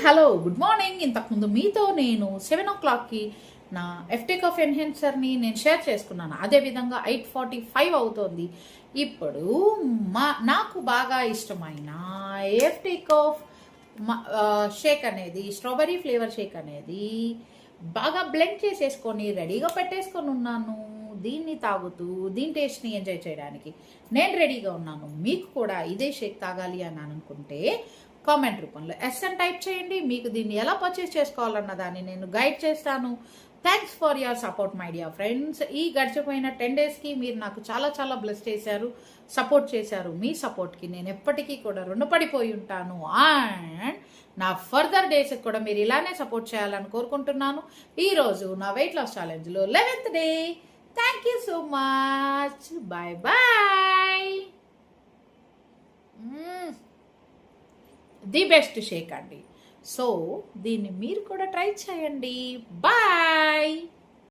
Hello good morning. ఇంతకుముందు మీతో నేను 7 o'clockకి నా ఎఫ్టెక్ ఆఫ్ ఎన్హెన్సర్ని నేను షేర్ చేసుకున్నాను. అదేవిధంగా 8:45 అవుతోంది. ఇప్పుడు నాకు బాగా ఇష్టమైన ఎఫ్టెక్ ఆఫ్ షేక్ అనేది, స్ట్రాబెర్రీ ఫ్లేవర్ షేక్ అనేది బాగా బ్లెండ్ చేసేసుకొని రెడీగా పెట్టేసుకొని ఉన్నాను. దీన్ని తాగుతూ దీని టేస్ట్ని ఎంజాయ్ చేయడానికి నేను రెడీగా ఉన్నాను. మీకు కూడా ఇదే షేక్ తాగాలి అని అనుకుంటే కామెంట్ రూపంలో ఎస్ అని టైప్ చేయండి. మీకు దీన్ని ఎలా పర్చేస్ చేసుకోవాలన్న దాన్ని నేను గైడ్ చేస్తాను. Thanks for your support my dear friends. ఈ గడిచిపోయిన 10 daysకి మీరు నాకు చాలా చాలా బ్లెస్ చేశారు, సపోర్ట్ చేశారు. మీ సపోర్ట్కి నేను ఎప్పటికీ కూడా రుణపడిపోయి ఉంటాను. అండ్ నా ఫర్దర్ డేస్కి కూడా మీరు ఇలానే సపోర్ట్ చేయాలని కోరుకుంటున్నాను. ఈరోజు నా వెయిట్ లాస్ ఛాలెంజ్లో 11th day. Thank you so much. Bye bye. The best shake అండి. సో దీన్ని మీరు కూడా ట్రై చేయండి. బాయ్.